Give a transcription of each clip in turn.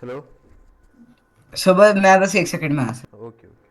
Hello. सुबह मैं बस 1 सेकंड में आ सकता। Okay okay.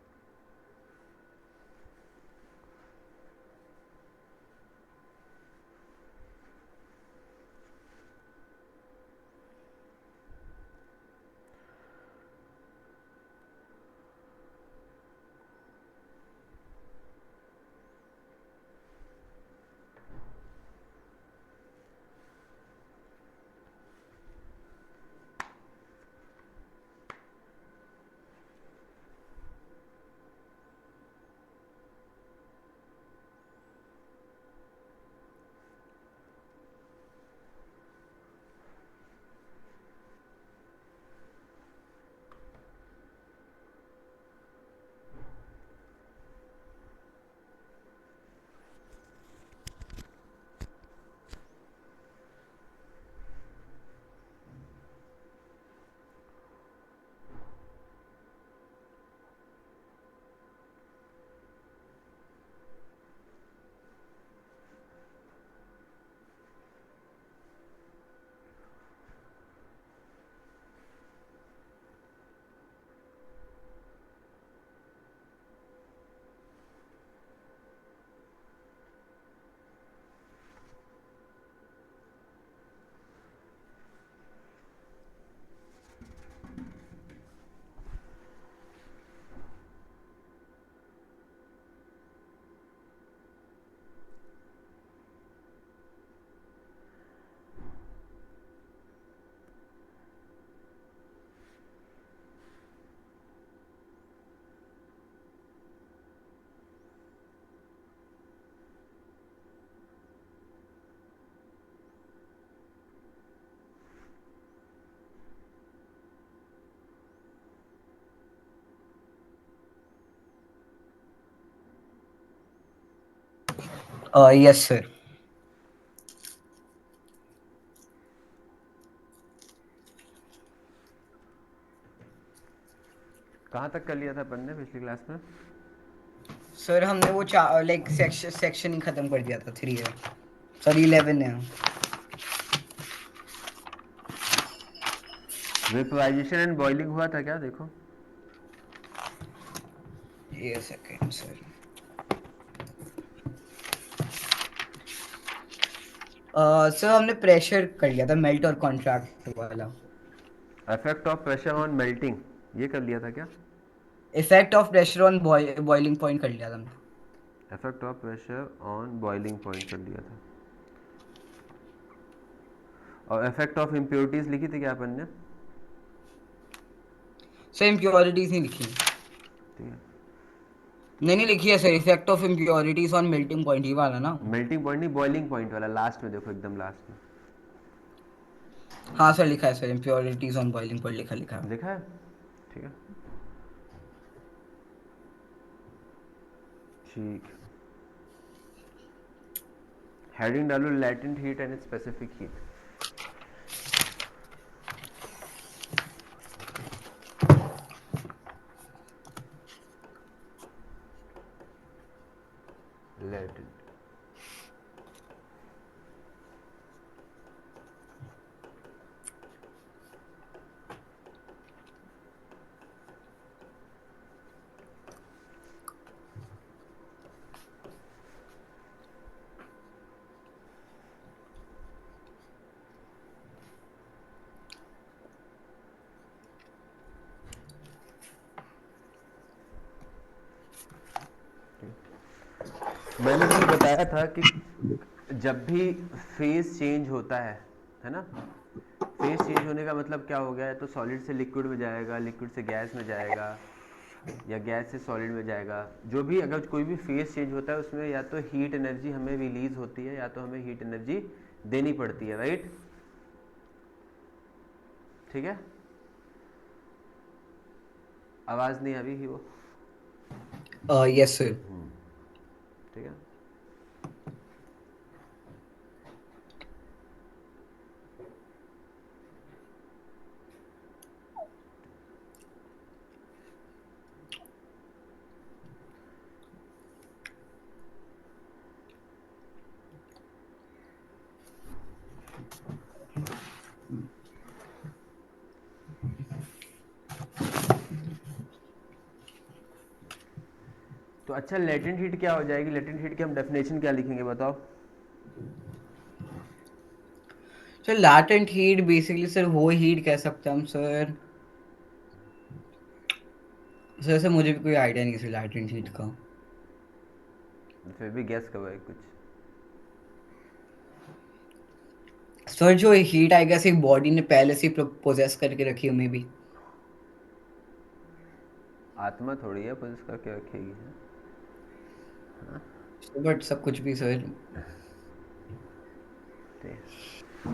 Yes sir. कहाँ तक कर लिया था अपन ने पिछली क्लास में? सर हमने वो लाइक सेक्शन ही खत्म कर दिया था 3 है। सॉरी 11 है। वेपराइजेशन एंड बॉइलिंग हुआ था क्या, देखो। ये सेकंड सर। सर हमने प्रेशर कर लिया था, मेल्ट और कॉन्ट्रैक्ट वाला। Effect of pressure on melting, ये कर लिया था क्या? Effect of pressure on boiling point कर लिया था हमने। Effect of pressure on boiling point कर लिया था। और इफेक्ट ऑफ इम्प्योरिटीज लिखी थी क्या अपन ने? सर इम्प्योरिटीज नहीं लिखी। ठीक है। नहीं लिखी है sir, effect of impurities on melting point ही वाला ना। मेल्टिंग पॉइंट नहीं, बॉइलिंग पॉइंट वाला लास्ट में देखो, एकदम लास्ट में हाँ सर लिखा है sir, impurities on boiling point लिखा लिखा है। लिखा है। ठीक है। ठीक। हेडिंग डालो latent heat and specific heat. Latent. मैंने तुम्हें बताया था कि जब भी फेज चेंज होता है ना? फेज चेंज होने का मतलब क्या हो गया है? तो सॉलिड से लिक्विड में जाएगा, लिक्विड से गैस में जाएगा, या गैस से सॉलिड में जाएगा। जो भी अगर कोई भी फेज चेंज होता है उसमें या तो हीट एनर्जी हमें रिलीज होती है या तो हमें हीट एनर्जी देनी पड़ती है, राइट? ठीक है। आवाज नहीं आ रही ही वो। Yes sir. ठीक है। तो अच्छा, लेटेंट हीट क्या हो जाएगी? लेटेंट हीट की हम डेफिनेशन क्या लिखेंगे बताओ? Sir latent heat basically sir वो हीट कह सकते हैं हम सर। सर मुझे भी कोई आइडिया नहीं सर लैटेंट हीट का। फिर भी गैस करो एक कुछ। सर जो हीट आई गेस एक बॉडी ने पहले से पोजेस करके रखी है मे बी। आत्मा थोड़ी है पुलिस करके रखेगी है? बट सब कुछ भी सर।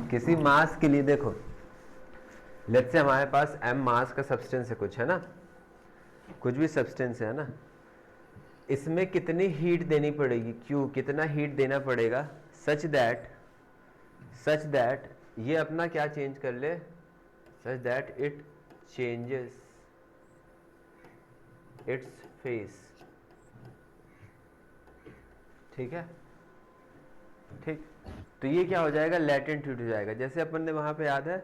किसी मास के लिए देखो, लेट्स से हमारे पास m मास का सब्सटेंस है कुछ, है ना, कुछ भी सब्सटेंस है ना, इसमें कितनी हीट देनी पड़ेगी, क्यों कितना हीट देना पड़ेगा, सच दैट ये अपना क्या चेंज कर ले, such that it changes its face. ठीक है, ठीक। तो ये क्या हो जाएगा, लेटेंट हीट हो जाएगा। जैसे अपन ने वहां पे याद है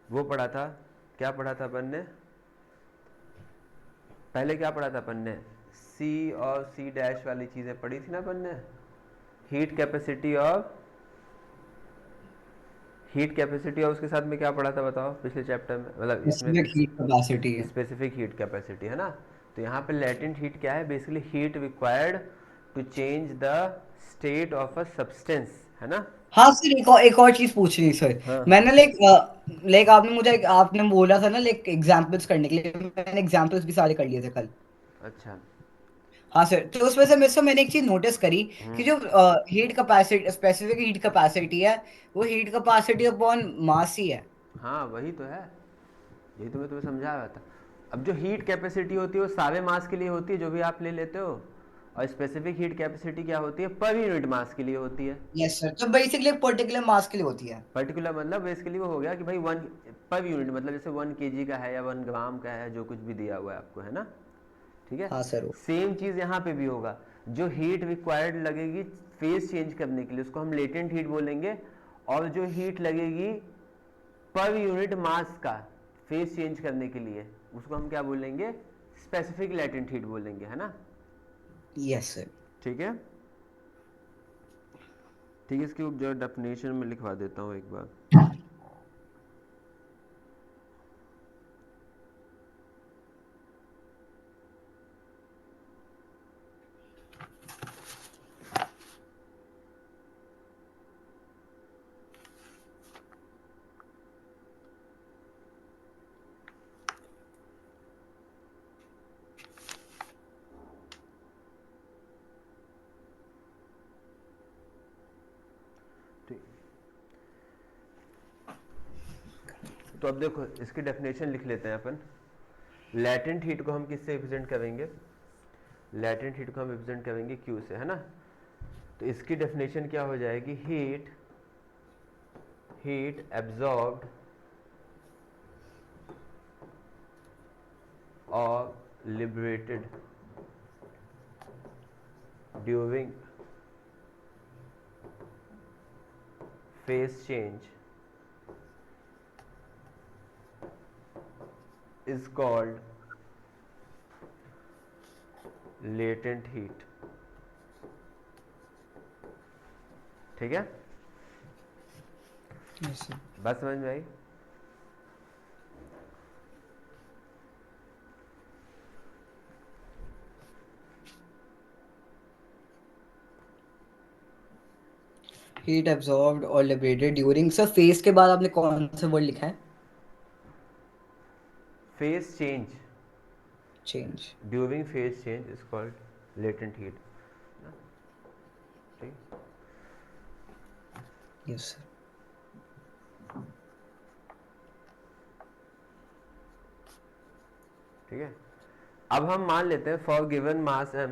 वो पढ़ा था, क्या पढ़ा था अपन ने पहले, क्या पढ़ा था अपन ने, सी और सी डैश वाली चीजें पढ़ी थी ना अपन ने, हीट कैपेसिटी और उसके साथ में क्या पढ़ा था बताओ पिछले चैप्टर में, मतलब इसमें स्पेसिफिक हीट कैपेसिटी है। स्पेसिफिक हीट कैपेसिटी, है ना। तो यहाँ पे लेटेंट हीट क्या है, basically heat required to change the state of a substance, है ना। हाँ सर एक और चीज पूछ रही सर। हाँ मैंने लाइक आपने बोला था ना लाइक एग्जांपल्स करने के लिए, मैंने एग्जांपल्स भी सारे कर लिए थे कल। अच्छा। हाँ सर तो उसमें से मैंने एक चीज नोटिस करी कि हम्म। जो heat capacity specific heat capacity है वो हीट कैपेसिटी अपॉन मास ही है। हाँ वही तो है, यही तो मैं तुम्हें समझा रहा था। अब जो हीट कैपेसिटी होती है वो सारे मास के लिए होती है जो भी आप ले लेते हो, और स्पेसिफिक हीट कैपेसिटी क्या होती है, पर यूनिट मास के लिए होती है। यस सर तो बेसिकली एक पर्टिकुलर मास के लिए होती है। पर्टिकुलर मतलब बेसिकली वो हो गया कि भाई वन पर यूनिट, मतलब जैसे 1 kg का है या 1 ग्राम का है, जो कुछ भी दिया हुआ है आपको, है ना। ठीक है, हाँ सर। सेम चीज़ यहाँ पे भी होगा। जो हीट रिक्वायर्ड लगेगी फेज चेंज करने के लिए उसको हम लेटेंट हीट बोलेंगे, और जो हीट लगेगी पर यूनिट मास का फेज चेंज करने के लिए उसको हम क्या बोलेंगे, स्पेसिफिक लेटेंट हीट बोलेंगे, है ना। Yes sir. ठीक है, ठीक है, इसकी जो डेफिनेशन में लिखवा देता हूँ एक बार। ठीक, तो अब देखो इसकी डेफिनेशन लिख लेते हैं अपन। लेटेंट हीट को हम किससे रिप्रेजेंट करेंगे, लेटेंट हीट को हम रिप्रेजेंट करेंगे क्यू से, है ना। तो इसकी डेफिनेशन क्या हो जाएगी, हीट हीट एब्जॉर्ब्ड और liberated during phase change is called latent heat। ठीक है, यस सर। बात समझ में आई। हीट एब्जॉर्ब्ड और लिबरेटेड ड्यूरिंग सर फेज के बाद आपने कौन सा वर्ड लिखा है? Phase change, change. During phase change is called latent heat. ठीक, यस सर। ठीक है। अब हम मान लेते हैं फॉर गिवन मास m,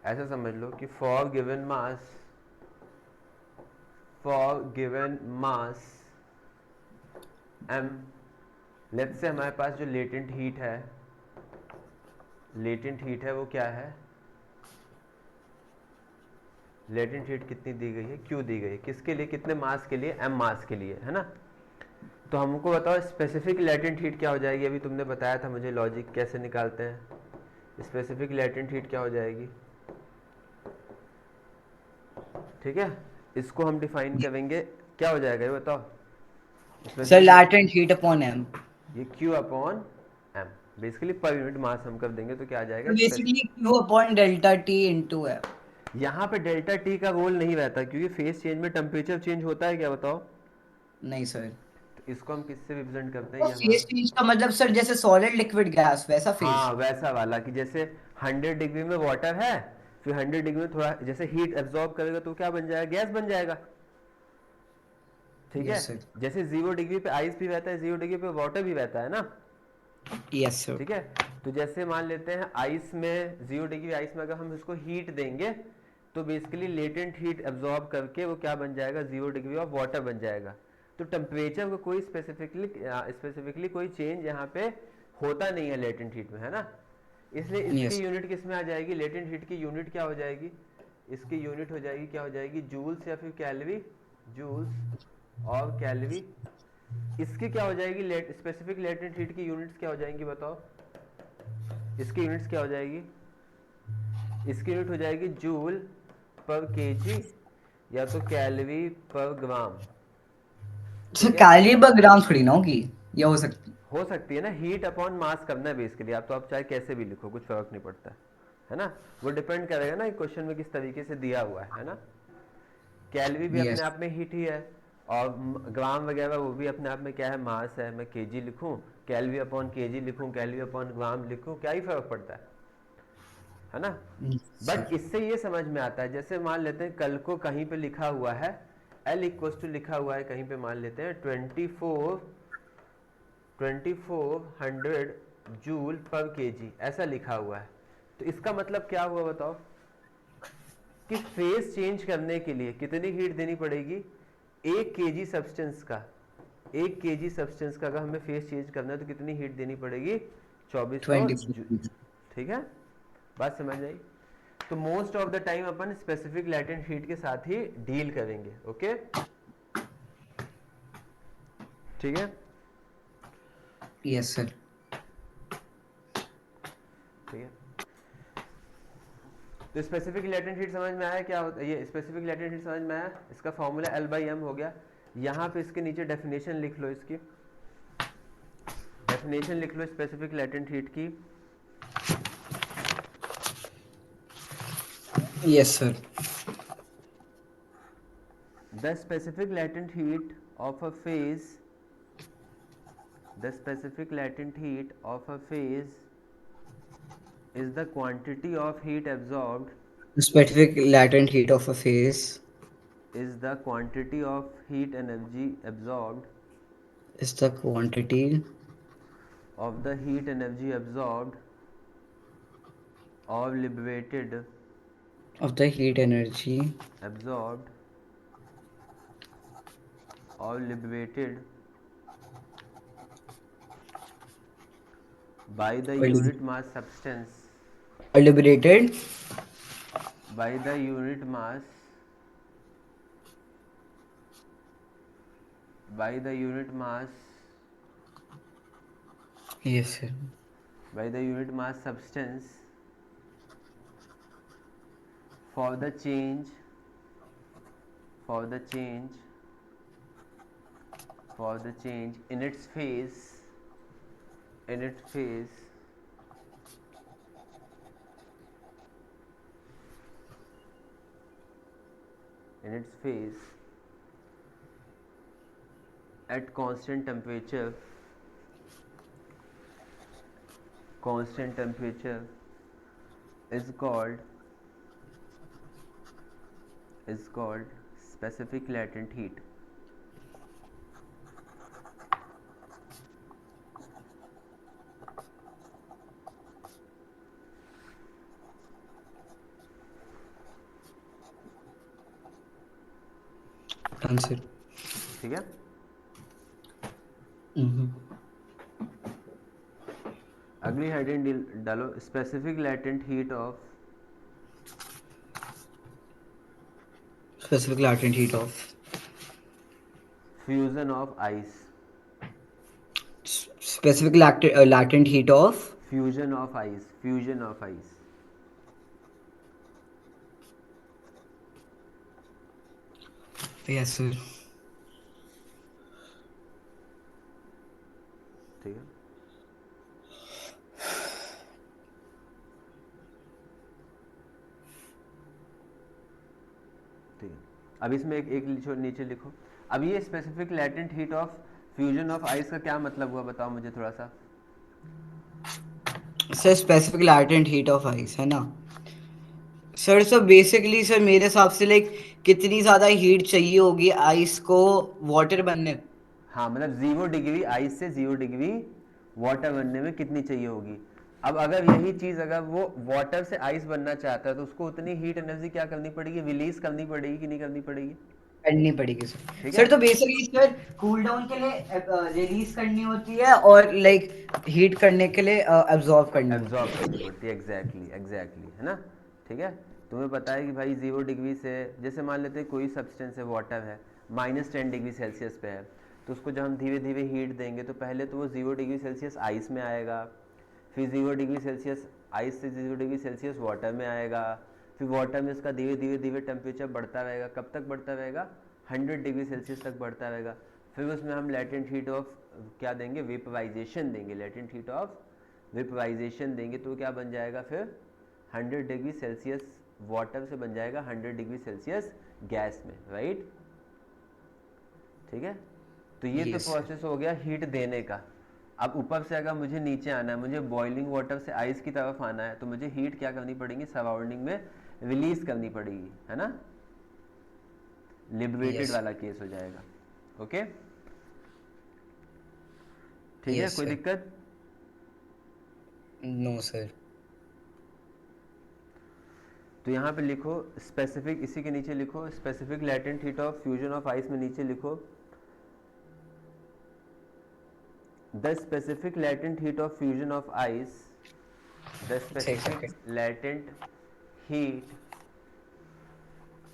ऐसा समझ लो कि for given mass m, let's say हमारे पास जो लेटेंट हीट है, लेटेंट हीट है वो क्या है, लेटेंट हीट कितनी दी गई है, क्यों दी गई है, किसके लिए, कितने मास के लिए, m मास के लिए, है ना। तो हमको बताओ स्पेसिफिक लेटेंट हीट क्या हो जाएगी, अभी तुमने बताया था मुझे लॉजिक कैसे निकालते हैं। स्पेसिफिक लेटेंट हीट क्या हो जाएगी? ठीक है, इसको हम डिफाइन करेंगे, क्या हो जाएगा ये बताओ? Sir specific latent heat upon M. ये Q upon M, basically per unit mass हम कर देंगे तो क्या आ जाएगा? Basically Q upon delta T into M. यहाँ पे डेल्टा टी का रोल नहीं रहता, क्योंकि फेस चेंज में टेम्परेचर चेंज होता है क्या बताओ? नहीं सर। तो इसको हम किससे रिप्रेजेंट करते हैं, तो ये फेज हमारा, चेंज का मतलब सर जैसे सॉलिड लिक्विड गैस वैसा फेज। हाँ वैसा वाला, कि जैसे 100 डिग्री में वाटर है, फिर 100 डिग्री में थोड़ा जैसे हीट एब्जॉर्ब करेगा तो क्या बन जाएगा? गैस बन जाएगा। ठीक है, यस सर। जैसे 0 डिग्री पे आइस भी रहता है, 0 डिग्री पे वाटर भी रहता है ना। Yes sir. ठीक है, तो जैसे मान लेते हैं आइस में, 0 डिग्री आइस में अगर हम इसको हीट देंगे तो बेसिकली लेटेंट हीट एब्जॉर्ब करके वो क्या बन जाएगा? 0 डिग्री ऑफ वाटर बन जाएगा। तो टेम्परेचर को कोई स्पेसिफिकली कोई चेंज यहाँ पे होता नहीं है लेटेंट हीट में, है ना। इसलिए इसकी यस। यूनिट किस में आ जाएगी? लेटेंट हीट की यूनिट क्या हो जाएगी? इसकी यूनिट हो जाएगी, क्या हो जाएगी? जूल्स या फिर कैलोरी, जूल्स और कैलोरी। इसकी क्या हो जाएगी? स्पेसिफिक लेटेंट हीट की यूनिट्स क्या हो जाएंगी बताओ? इसकी यूनिट्स क्या हो जाएगी? इसकी यूनिट हो जाएगी जूल पर केजी या तो कैलोरी पर ग्राम। सर ठीक है, कैलिबर ग्राम थोड़ी ना होगी, ये हो सकती है ना, हीट अपॉन मास करना है बेसिकली, आप तो आप चाहे कैसे भी लिखो, कुछ फर्क नहीं पड़ता है ना। वो डिपेंड करेगा ना क्वेश्चन में किस तरीके से दिया हुआ है ना। कैलोरी भी अपने यस। आप में हीट ही है, और ग्राम वगैरह वो भी अपने आप में क्या है? मास है। मैं केजी लिखूं, कैलोरी अपॉन केजी लिखूं, कैलोरी अपॉन ग्राम लिखूं, क्या ही फर्क पड़ता है ना। But sir. इससे ये समझ में आता है, जैसे मान लेते हैं कल को कहीं पे लिखा हुआ है L इक्वल टू, लिखा हुआ है कहीं पे, मान लेते हैं 2400 जूल पर केजी, ऐसा लिखा हुआ है। तो इसका मतलब क्या हुआ बताओ? कि फेज चेंज करने के लिए कितनी हीट देनी पड़ेगी? 1 केजी सब्सटेंस का, 1 केजी सब्सटेंस का अगर हमें फेज चेंज करना है तो कितनी हीट देनी पड़ेगी? 2400 24। जूल। ठीक है, बात समझ आई? तो most of the time upon specific latent heat के साथ ही डील करेंगे। ओके, ठीक है, यस सर। ठीक है। तो स्पेसिफिक लैटेंट हीट समझ में आया क्या होता है? ये स्पेसिफिक लैटेंट हीट समझ में आया? इसका फॉर्मूला L/m हो गया। यहाँ पे इसके नीचे डेफिनेशन लिख लो, इसकी डेफिनेशन लिख लो स्पेसिफिक लैटेंट हीट की। Yes sir. The specific latent heat of a phase, the specific latent heat of a phase is the quantity of heat absorbed, Specific latent heat of a phase is the quantity of heat energy absorbed, is the quantity of the heat energy absorbed or liberated, of the heat energy absorbed or liberated by the or unit mass substance, liberated. by the unit mass, by the unit mass, Yes sir. by the unit mass substance for the change, for the change, for the change in its phase, in its phase, in its phase at constant temperature, constant temperature is called, is called specific latent heat. Done sir. ठीक है, Mm-hmm. अगली heading डालो, specific latent heat of, Specific latent heat of fusion of ice, specific latent heat of fusion of ice, fusion of ice. Yes sir. ठीक है, ठीक है। अब इसमें एक एक नीचे लिखो। अब ये specific latent heat of fusion of ice का क्या मतलब हुआ, बताओ मुझे थोड़ा सा। Sir specific latent heat of ice है ना सर। सो बेसिकली सर मेरे हिसाब से लाइक कितनी ज्यादा हीट चाहिए होगी आइस को वाटर बनने। हाँ, मतलब 0 डिग्री आइस से 0 डिग्री वाटर बनने में कितनी चाहिए होगी। अब अगर यही चीज अगर वो वाटर से आइस बनना चाहता है तो उसको उतनी हीट एनर्जी क्या करनी पड़ेगी, रिलीज करनी पड़ेगी कि नहीं करनी पड़ेगी। करनी पड़ेगी सर। ठीक है, सर तो बेसिकली सर कूल डाउन के लिए रिलीज करनी होती है और लाइक हीट करने के लिए अब्जॉर्ब करनी होती एब्जॉर्ब है। करनी पड़ती है, एग्जैक्टली एग्जैक्टली, है ना। ठीक है, तुम्हें पता है कि भाई 0 डिग्री से, जैसे मान लेते हैं कोई सब्सटेंस है, वाटर है, -10 डिग्री सेल्सियस पे है, तो उसको जब हम धीरे धीरे हीट देंगे तो पहले तो वो 0 डिग्री सेल्सियस आइस में आएगा, फिर 0 डिग्री सेल्सियस आइस से 0 डिग्री सेल्सियस वाटर में आएगा, फिर वाटर में उसका धीरे धीरे धीरे टेम्परेचर बढ़ता रहेगा, कब तक बढ़ता रहेगा, 100 डिग्री सेल्सियस तक बढ़ता रहेगा। फिर उसमें हम लेटेंट हीट ऑफ क्या देंगे, वेपराइजेशन देंगे, लेटेंट हीट ऑफ वेपराइजेशन देंगे, तो क्या बन जाएगा फिर 100 डिग्री सेल्सियस वाटर से बन जाएगा 100 डिग्री सेल्सियस गैस में, राइट। ठीक है, तो ये तो यस सर। प्रोसेस हो गया हीट देने का। अब ऊपर से अगर मुझे नीचे आना है, मुझे बॉइलिंग वाटर से आइस की तरफ आना है, तो मुझे हीट क्या करनी पड़ेगी, सराउंडिंग में रिलीज करनी पड़ेगी, है ना। लिबरेटेड यस वाला केस हो जाएगा। ओके, ठीक है, यस कोई सर। दिक्कत। No sir. तो यहाँ पे लिखो स्पेसिफिक, इसी के नीचे लिखो specific latent heat of fusion of ice में नीचे लिखो the specific latent heat of fusion of ice, the एक specific second. Latent heat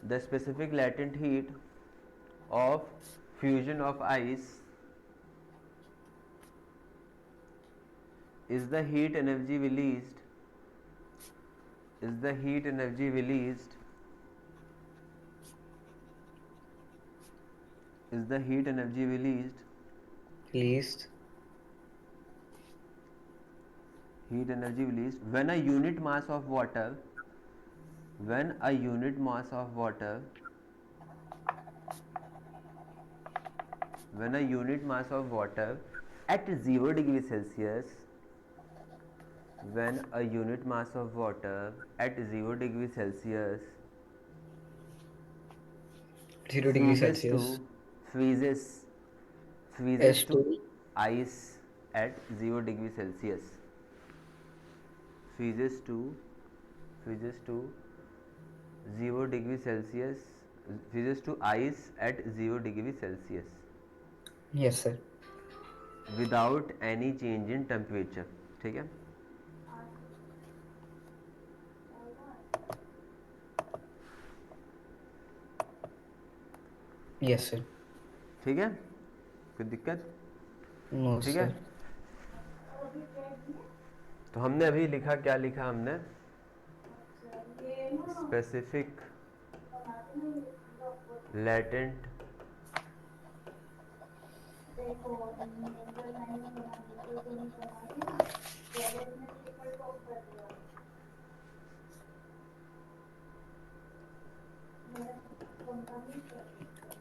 the specific latent heat of fusion of ice is the heat energy released, is the heat energy released, is the heat energy released, least. heat energy released when a unit mass of water, when a unit mass of water, when a unit mass of water at 0 degree Celsius, when a unit mass of water at 0 degree Celsius 0 degree freezes to Celsius. freezes freezes एस to to. ice at 0 degree Celsius, freezes to freezes to 0 degree Celsius, freezes to ice at 0 degree Celsius yes sir. without any change in temperature। ठीक है, yes sir. ठीक है, कोई दिक्कत। No ठीक है, sir. तो हमने अभी लिखा, क्या लिखा हमने, स्पेसिफिक लेटेंट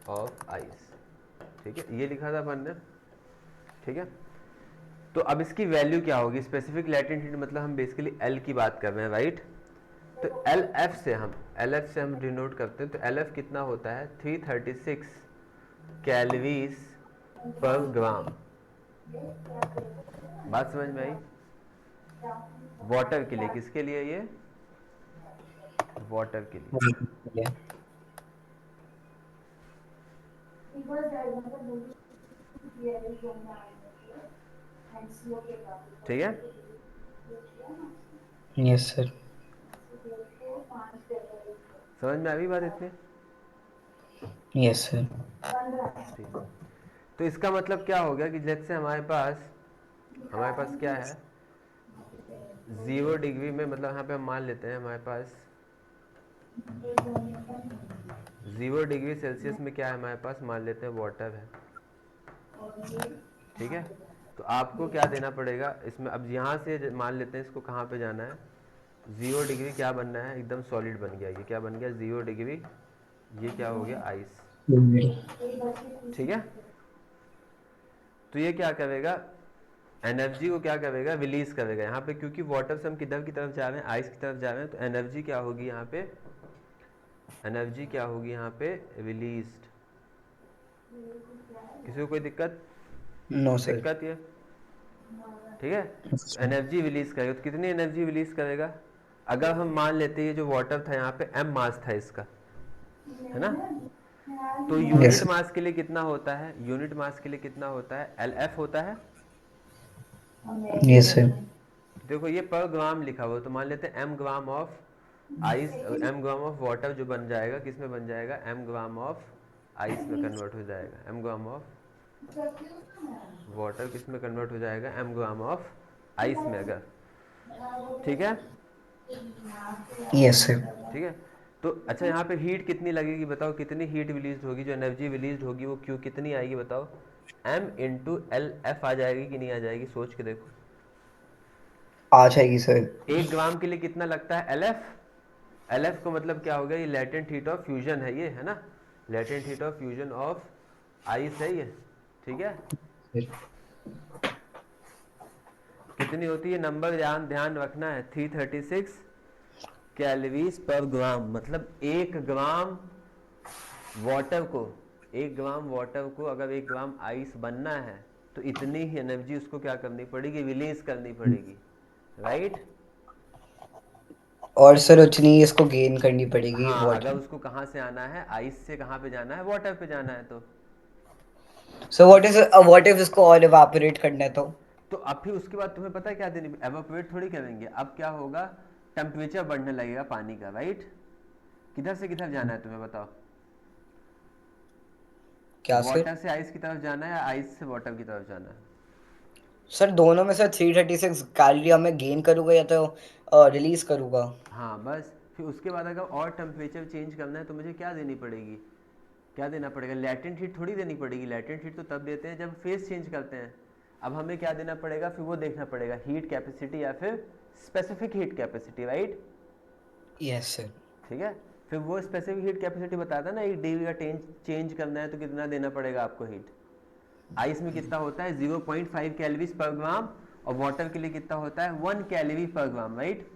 ऑफ आइस। ठीक है, ये लिखा था अपन ने। ठीक है, तो अब इसकी वैल्यू क्या होगी, स्पेसिफिक लेटेंट हीट मतलब हम बेसिकली एल की बात कर रहे हैं, राइट। तो एल एफ से हम डिनोट करते हैं, तो एल एफ कितना होता है, 336 कैलोरीज पर ग्राम। बात समझ में आई, वाटर के लिए, किसके लिए ये, वाटर के लिए। ठीक है, यस सर। समझ में आ गई बात इतनी। Yes sir. ठीक, तो इसका मतलब क्या हो गया कि जैसे हमारे पास क्या है, 0 डिग्री में मतलब यहाँ पे हम मान लेते हैं हमारे पास 0 डिग्री सेल्सियस में क्या है हमारे पास, मान लेते हैं वाटर है, ठीक है। तो आपको क्या देना पड़ेगा इसमें, अब यहाँ से मान लेते हैं इसको कहाँ पे जाना है, 0 डिग्री क्या बनना है, एकदम सॉलिड बन गया, ये क्या बन गया 0 डिग्री, ये क्या हो गया आइस, ठीक है। तो ये क्या करेगा, एनर्जी को क्या करेगा, रिलीज करेगा यहाँ पे, क्योंकि वाटर से हम किधर की तरफ जा रहे हैं, आइस की तरफ जा रहे हैं, तो एनर्जी क्या होगी यहाँ पे, एनर्जी क्या होगी यहाँ पे रिलीज्ड। किसी को कोई दिक्कत, नो सर। दिक्कत ये, ठीक है। तो एनर्जी रिलीज करेगा, तो कितनी एनर्जी रिलीज करेगा, अगर हम मान लेते हैं जो वाटर था यहाँ पे m मास था इसका, है ना, तो यूनिट यस मास के लिए कितना होता है, यूनिट मास के लिए कितना होता है, LF होता है, ठीक यस है। सर। देखो ये पर ग्राम लिखा हुआ है, तो मान लेते हैं m gram of ice, m gram of water जो बन जाएगा किस में बन जाएगा, m ग्राम ऑफ आइस में कन्वर्ट हो जाएगा, m ग्राम ऑफ वाटर किस में कन्वर्ट हो जाएगा, m ग्राम ऑफ आइस में, अगर, ठीक है, यस सर। ठीक है। तो अच्छा यहाँ पे हीट कितनी लगेगी बताओ, कितनी हीट रिलीज होगी, जो एनर्जी रिलीज होगी वो क्यों कितनी आएगी बताओ, m इंटू एल एफ आ जाएगी कि नहीं आ जाएगी, सोच के देखो। आ जाएगी सर। 1 ग्राम के लिए कितना लगता है, LF, LF को मतलब क्या होगा, ये लेटेंट हीट ऑफ फ्यूजन है, ये है ना, latent heat of fusion of ice है ये, ठीक है। कितनी होती है, नंबर ध्यान ध्यान रखना है, 336 कैलोरीज पर ग्राम, मतलब 1 ग्राम वाटर को, 1 ग्राम वाटर को अगर 1 ग्राम आइस बनना है तो इतनी ही एनर्जी उसको क्या करनी पड़ेगी, रिलीज करनी पड़ेगी, राइट। और सर उतनी ही इसको गेन करनी पड़ेगी हाँ, अगर वाटर। उसको कहाँ से आना है, आइस से कहाँ पे जाना है, वाटर पे जाना है, सो व्हाट इफ इसको और इवापोरेट करना है तो? तो अब फिर उसके बाद तुम्हें पता है क्या देनी, एवापोरेट थोड़ी करेंगे, अब क्या होगा, टेम्परेचर बढ़ने लगेगा पानी का, राइट। किधर से किधर जाना है तुम्हें बताओ, क्या सर? वाटर से आइस की तरफ जाना है या आइस से वाटर की तरफ जाना है। सर दोनों में से 336 कैलोरी मैं गेन करूंगा या तो रिलीज करूंगा? हाँ बस, फिर उसके बाद अगर और टेम्परेचर चेंज करना है तो मुझे क्या देनी पड़ेगी, क्या देना पड़ेगा, लैटेंट हीट थोड़ी देनी पड़ेगी, लैटेंट हीट तो तब देते हैं जब फेस चेंज करते हैं। अब हमें क्या देना पड़ेगा, फिर वो देखना पड़ेगा, हीट कैपेसिटी या फिर specific heat capacity, right, yes sir. ठीक है। फिर वो स्पेसिफिक हीट कैपेसिटी बताता है ना, 1 डिग्री का चेंज करना है तो कितना देना पड़ेगा आपको हीट, आइस में कितना होता है 0.5 कैलोरीज पर ग्राम, और वाटर के लिए कितना होता है 1 कैलोरी पर ग्राम, राइट।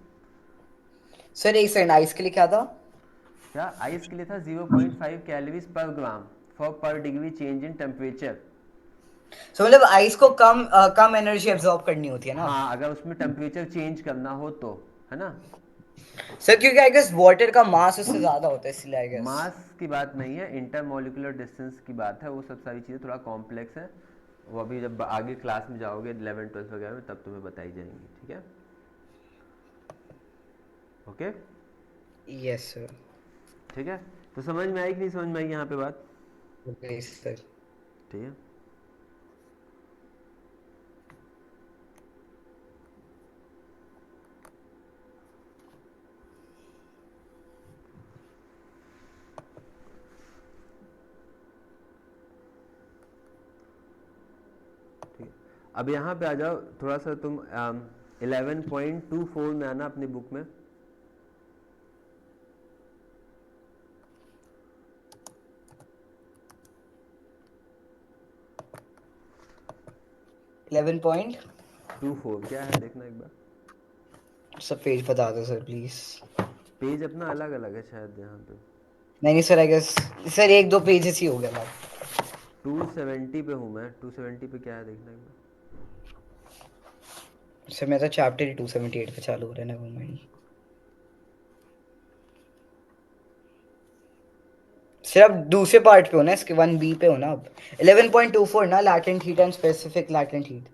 सर एक सेकंड, आइस के लिए क्या था? क्या, आइस के लिए था 0.5 कैलोरीज पर ग्राम फॉर पर डिग्री चेंज इन टेम्परेचर। सो मतलब आइस को कम एनर्जी एब्जॉर्ब करनी होती है ना? हाँ, अगर उसमें टेम्परेचर चेंज करना हो तो, है ना। सर क्योंकि आई गेस वाटर का मास उससे ज्यादा होता है इसलिए आई गेस। मास की बात नहीं है, इंटरमोलिकुलर डिस्टेंस की बात है, वो सब सारी चीज़ें थोड़ा कॉम्प्लेक्स है, वो अभी जब आगे क्लास में जाओगे 11 12 वगैरह में तब तुम्हें बताई जाएंगी, ठीक है, ओके, यस सर। ठीक है। तो समझ में आई कि नहीं समझ में आई यहाँ पे बात, ओके सर। ठीक है। ठीक है, अब यहाँ पे आ जाओ थोड़ा सा तुम 11.24 में आना अपनी बुक में, 11 पॉइंट। 24 क्या है देखना एक बार, सब पेज बता दो सर प्लीज। पेज अपना अलग अलग है शायद यहाँ पे, नहीं नहीं सर, आई गेस सर एक दो पेजेस ही हो गया बात। 270 पे हूँ मैं, 270 पे क्या है देखना एक बार, सर मैं तो चैप्टर ही 278 पे चालू हो रहा है ना, गवर्नमेंट। सर अब दूसरे पार्ट पे हो ना, इसके 1B पे हो ना अब। 11.24 ना, latent heat and specific latent heat.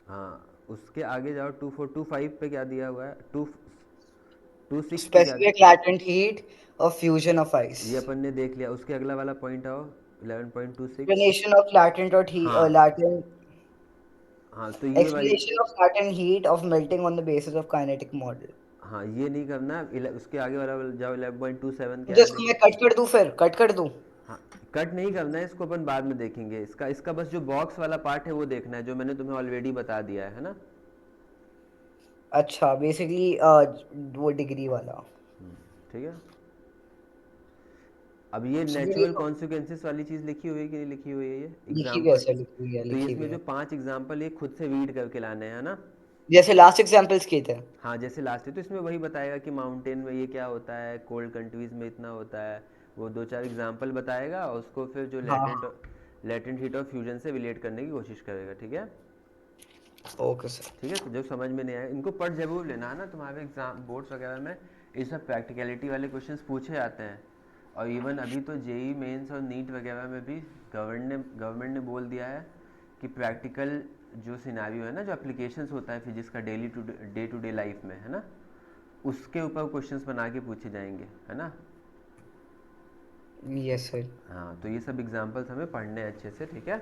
हाँ उसके आगे जाओ, 2425 पे क्या दिया हुआ है, 26 पे क्या, स्पेसिफिक लैटेंट हीट और फ्यूजन ऑफ आइस। ये अपन ने देख लिया, उसके अगला वाला पॉइंट आओ 11.26, एक्सप्लेनेशन ऑफ लैटेंट और हाँ लैटेंट। हाँ तो ये वाली, Explanation of latent heat of melting on the basis of kinetic model. हाँ ये नहीं करना है। उसके आगे वाला जाओ, 11.27 क्या तो है इसको देखो। मैं कट कर दूं, फिर कट कर दूं? हाँ, कट नहीं करना है इसको, अपन बाद में देखेंगे। इसका इसका बस जो बॉक्स वाला पार्ट है वो देखना है, जो मैंने तुम्हें ऑलरेडी बता दिया है ना। अच्छा, बेसिकली वो डिग्री वाला। ठीक है। अब ये So, फिर ये नेचुरल कॉन्सिक्वेंसेस वाली चीज़ लिखी हुई है कि नहीं लिखी हुई है, ये लिखी भी है एग्जाम्पल। सर, लिखी हुई है, तो ये लिखी भी इसमें जो है। 5 एग्जाम्पल ये खुद से रीड करके लाने हैं ना। जैसे लास्ट एग्जांपल्स किए थे। हाँ जैसे लास्ट है तो इसमें वही बताएगा कि माउंटेन में ये क्या होता है, कोल्ड कंट्रीज में इतना होता है। वो 2 4 एग्जाम्पल बताएगा और उसको फिर जो हाँ लेटेंट हाँ। लेटेंट हीट ऑफ फ्यूजन से रिलेट करने की कोशिश करेगा। ठीक है। Okay sir. ठीक है, तो जो समझ में नहीं आया इनको पढ़ जरूर लेना है ना, तुम्हारे एग्जाम बोर्ड्स वगैरह में ये सब प्रैक्टिकलिटी वाले क्वेश्चंस पूछे जाते हैं। और इवन अभी तो जेई मेंस और नीट वगैरह में भी गवर्नमेंट ने बोल दिया है कि प्रैक्टिकल जो सिनारियो है ना, जो एप्लीकेशंस होता है फिजिक्स का डे टू डे लाइफ में, है ना, उसके ऊपर क्वेश्चंस बना के पूछे जाएंगे, है ना। Yes sir. हाँ तो ये सब एग्जाम्पल्स हमें पढ़ने हैं अच्छे से। ठीक है।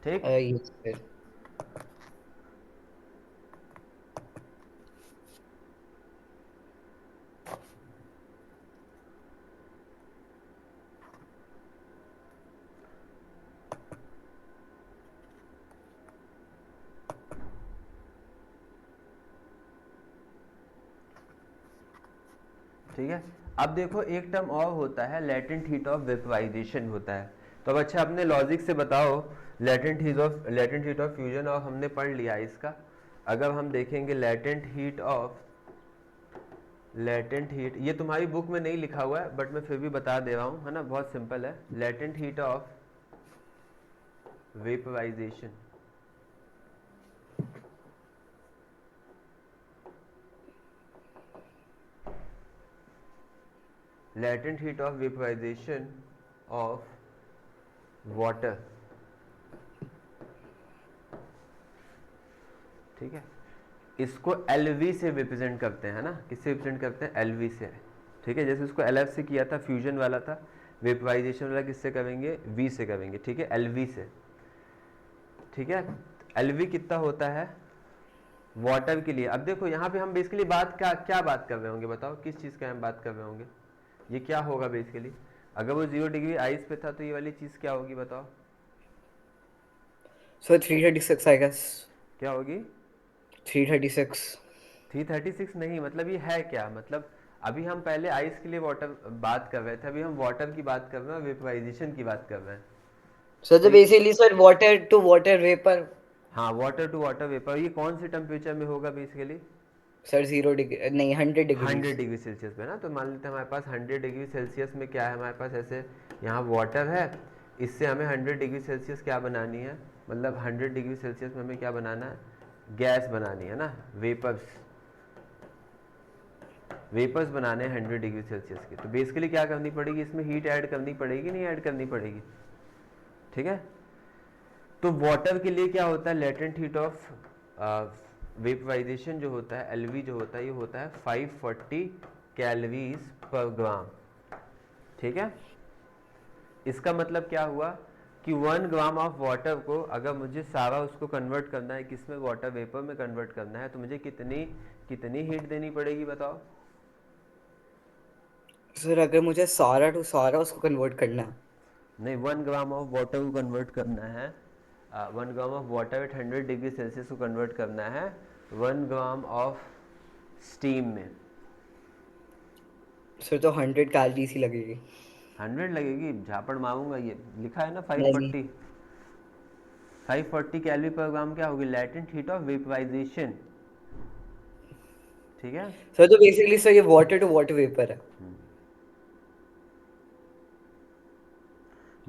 ठीक। Yes sir. ठीक है। अब देखो एक टर्म और होता है, लेटेंट हीट ऑफ वेपराइजेशन होता है। तो अब अच्छा अपने लॉजिक से बताओ, लेटेंट हीट ऑफ फ्यूजन और हमने पढ़ लिया इसका। अगर हम देखेंगे लेटेंट हीट, ये तुम्हारी बुक में नहीं लिखा हुआ है बट मैं फिर भी बता दे रहा हूँ, है ना, बहुत सिंपल है। Latent heat of vaporization, latent heat of vaporization of water. ठीक है। इसको एलवी से रिप्रेजेंट करते हैं ना, किससे रिप्रेजेंट करते हैं, एलवी से। ठीक है, जैसे उसको एलएफ से किया था, फ्यूजन वाला था। वेपराइजेशन वाला किससे करेंगे, वी से करेंगे। ठीक है, एलवी से। ठीक है। एलवी कितना होता है वाटर के लिए। अब देखो यहाँ पे हम बेसिकली बात क्या क्या बात कर रहे होंगे, बताओ किस चीज़ का हम बात कर रहे होंगे। ये क्या होगा बेसिकली, अगर वो 0 डिग्री आइस पे था तो ये वाली चीज़ क्या होगी बताओ। Sir 336 I guess. क्या होगी, 336। 336 नहीं, मतलब ये है क्या, मतलब अभी हम पहले आइस के लिए वाटर बात कर रहे थे, अभी हम वाटर की बात कर रहे हैं, वेपराइजेशन की बात कर रहे हैं। सर तो तो basically sir water to water vapour. हाँ, वाटर टू वाटर वेपर, ये कौन से टेम्परेचर में होगा बेसिकली, सर 0 डिग्री नहीं, 100 डिग्रीज। 100 डिग्री सेल्सियस में ना। तो मान लेते हैं हमारे पास 100 डिग्री सेल्सियस में क्या है हमारे पास, ऐसे यहाँ वाटर है, इससे हमें 100 डिग्री सेल्सियस क्या बनानी है, मतलब 100 डिग्री सेल्सियस में हमें क्या बनाना है, गैस बनानी है ना, वेपर्स। वेपर्स बनाने हैं 100 डिग्री सेल्सियस के। तो बेसिकली क्या करनी पड़ेगी, इसमें हीट ऐड करनी पड़ेगी, नहीं ऐड करनी पड़ेगी। ठीक है। तो वाटर के लिए क्या होता है, लेटेंट हीट ऑफ वेपराइजेशन जो होता है, एलवी जो होता है, ये होता है 540 कैलोरीज पर ग्राम। ठीक है। इसका मतलब क्या हुआ कि 1 ग्राम ऑफ वाटर को अगर मुझे सारा उसको कन्वर्ट करना है, किसमें, वाटर वेपर में कन्वर्ट करना है, तो मुझे कितनी कितनी हीट देनी पड़ेगी बताओ। सर अगर मुझे सारा टू सारा उसको कन्वर्ट करना है। नहीं, 1 ग्राम ऑफ वाटर को कन्वर्ट करना है, 1 ग्राम of water eight 100 degree Celsius को कन्वर्ट करना है 1 ग्राम ऑफ स्टीम में। सर तो 100 कैलोरीज ही लगेगी। 100 लगेगी, झापड़ मारूंगा, ये लिखा है ना नहीं नहीं। 540। 540 कैलोरी पर ग्राम क्या होगी, लेटेंट हीट ऑफ वेपराइजेशन। ठीक है। सर तो बेसिकली सर ये वाटर टू वाटर वेपर है।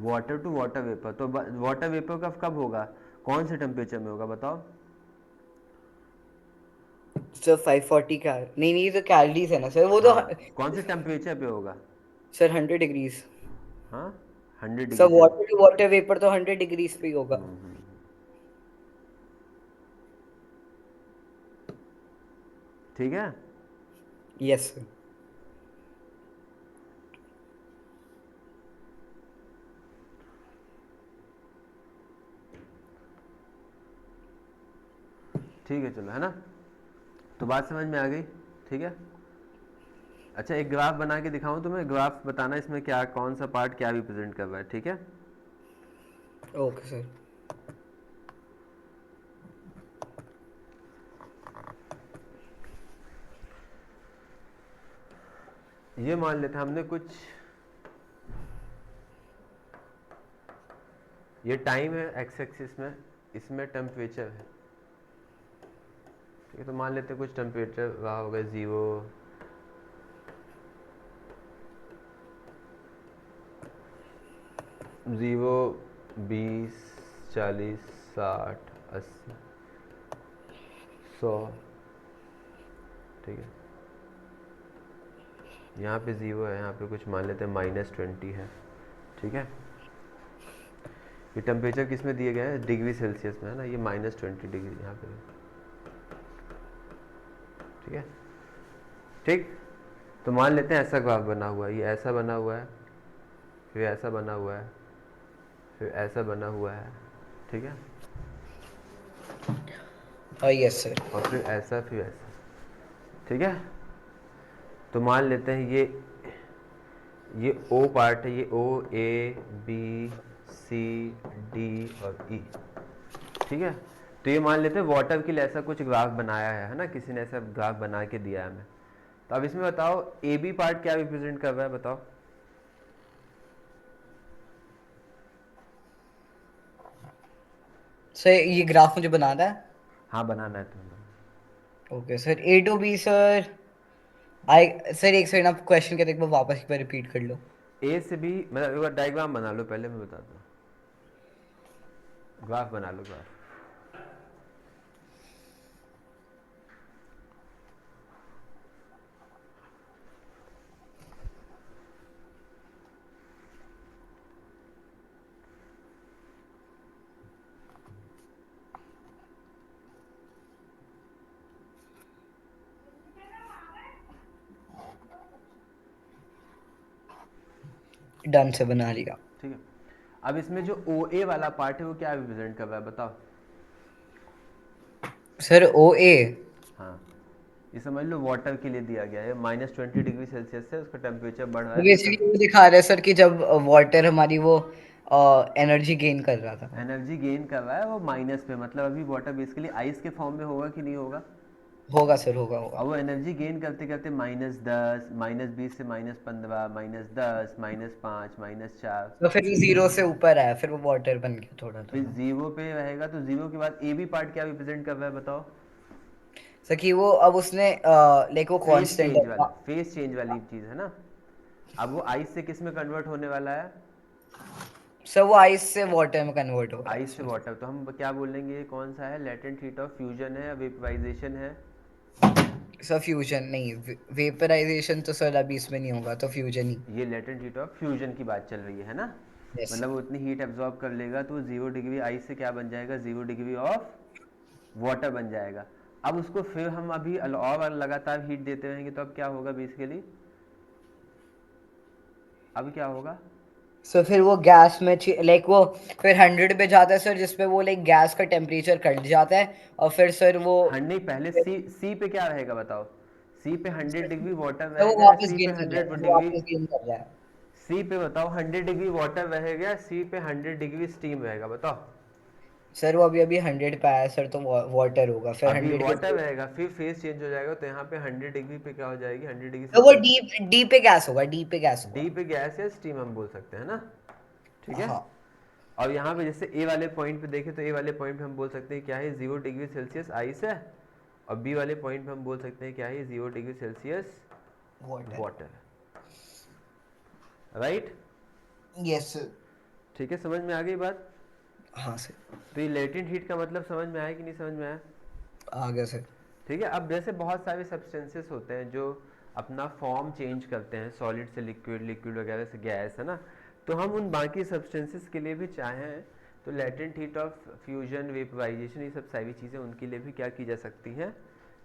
वाटर टू वाटर वेपर, तो वाटर वेपर कब कब होगा, कौन से टेम्परेचर में होगा बताओ। सर 540 नहीं नहीं, ये तो कैलोरीज है ना सर, वो तो हाँ, कौन से टेम्परेचर पे होगा। Sir 100 degrees. हाँ, 100 डिग्री सर से। वाटर टू वाटर वेपर तो 100 डिग्रीज पे ही होगा। ठीक है। Yes sir. ठीक है चलो, है ना, तो बात समझ में आ गई, ठीक है। अच्छा एक ग्राफ बना के दिखाऊं तुम्हें, ग्राफ बताना इसमें क्या कौन सा पार्ट क्या रिप्रेजेंट कर रहा है, ठीक है। Okay sir. ये मान लेते हैं हमने कुछ, ये टाइम है एक्स एक्सिस में, इसमें टेम्परेचर है, ठीक है। तो मान लेते हैं कुछ टेम्परेचर रहा होगा 0, 0, 20, 40, 60, 80, 100, ठीक है। यहाँ पे 0 है, यहाँ पे कुछ मान लेते हैं -20 है, ठीक है। ये टेम्परेचर किस में दिए गए हैं, डिग्री सेल्सियस में, है ना, ये -20 डिग्री यहाँ पे, ठीक है। ठीक, तो मान लेते हैं ऐसा ग्राफ बना हुआ है, ये ऐसा बना हुआ है, फिर ऐसा बना हुआ है, फिर ऐसा बना हुआ है, ठीक है, यस सर। और फिर ऐसा, फिर ऐसा, ठीक है। तो मान लेते हैं ये ओ पार्ट है, ये ओ, ए, बी, सी, डी और ई, ठीक है। तो ये मान लेते हैं वाटर के लिए ऐसा कुछ ग्राफ बनाया है ना, किसी ने ऐसा ग्राफ बना के दिया है हमें। तो अब इसमें बताओ ए बी पार्ट क्या रिप्रेजेंट कर रहा है, बताओ। सर ये ग्राफ मुझे बनाना है। हाँ बनाना है तुम्हें। Okay sir, A to B sir. I sir एक सेकंड, आप क्वेश्चन क्या, एक बार वापस एक बार रिपीट कर लो। ए से बी, मतलब एक बार डायग्राम बना लो, पहले मैं बताता हूँ, ग्राफ बना लो, ग्राफ। डन से बना लिया। ठीक है, अब इसमें जो ओ ए वाला पार्ट है वो क्या रिप्रेजेंट कर रहा है, बताओ। सर ओ ए। हाँ, ये समझ लो वाटर के लिए दिया गया है, -20 डिग्री सेल्सियस से उसका टेम्परेचर बढ़ रहा वो है, तो बेसिकली वो दिखा रहा है सर कि जब वाटर हमारी वो एनर्जी गेन कर रहा था। एनर्जी गेन कर रहा है वो माइनस पे, मतलब अभी वाटर बेसिकली आइस के फॉर्म में होगा कि नहीं होगा। होगा सर, होगा होगा। और वो एनर्जी गेन करते करते -10, -20 से -15, -10, -5, -4, तो फिर वो जीरो से ऊपर आया, फिर वो वाटर बन गया थोड़ा फिर थोड़ा। 0 पे रहेगा। तो 0 के बाद ए बी पार्ट क्या रिप्रेजेंट कर रहा है, बताओ। सर कि वो अब उसने लाइक वो फेस कांस्टेंट चेंज है। वाला, फेस चेंज वाली चीज है ना। अब वो आइस से किस में कन्वर्ट होने वाला है, सर वो आइस से वाटर में कन्वर्ट हो रहा है आइस से इसमें। वाटर। तो हम क्या बोलेंगे, ये कौन सा है, लेटेंट हीट ऑफ फ्यूजन है, वेपराइजेशन है। सर फ्यूजन नहीं, वेपराइजेशन तो सर अभी इसमें नहीं होगा, तो फ्यूजन ही। ये लेटेंट हीट ऑफ फ्यूजन की बात चल रही है ना। यस। मतलब वो उतनी हीट एब्जॉर्ब कर लेगा तो 0 डिग्री आइस से क्या बन जाएगा, 0 डिग्री ऑफ वाटर बन जाएगा। अब उसको फिर हम अभी और लगातार हीट देते रहेंगे तो अब क्या होगा बेसिकली, अब क्या होगा। सो फिर वो गैस में लाइक वो फिर 100 पे जाता है सर, जिसपे वो लाइक गैस का टेम्परेचर घट जाता है, और फिर सर वो नहीं, पहले सी पे क्या रहेगा बताओ। सी पे 100 डिग्री वाटर तो वो रहेगा या वापस सी पे गेन कर रहा 100 है, वो डिग्री, वापस गेन कर रहा है। सी पे बताओ 100 डिग्री वाटर रहेगा, सी पे 100 डिग्री स्टीम रहेगा, बताओ। सर वो अभी अभी 100 पे आया सर, तो वाटर होगा फिर अभी 100 के वाटर ऊपर। रहेगा, फिर फेस चेंज हो जाएगा, तो यहाँ पे 100 डिग्री पे क्या हो जाएगी, 100 डिग्री तो वो सेल्सियस। डी डी पे गैस होगा, डी पे गैस डी होगा। पे गैस या स्टीम हम बोल सकते हैं ना, ठीक है। हाँ और यहाँ पे जैसे ए वाले पॉइंट पे देखें तो ए वाले पॉइंट पे हम बोल सकते हैं क्या है, 0 डिग्री सेल्सियस आइस है। और बी वाले पॉइंट पे हम बोल सकते हैं क्या है, 0 degree Celsius water. Water, right. Yes sir. ठीक है, समझ में आ गई बात। हाँ सर। तो ये लेटेंट हीट का मतलब समझ में आया कि नहीं समझ में आया। आ गया सर। ठीक है, अब जैसे बहुत सारे सब्सटेंसेस होते हैं जो अपना फॉर्म चेंज करते हैं, सॉलिड से लिक्विड, लिक्विड वगैरह से गैस, है ना। तो हम उन बाकी सब्सटेंसेस के लिए भी चाहें तो latent heat of fusion, vaporization, ये सब सारी चीज़ें उनके लिए भी क्या की जा सकती हैं,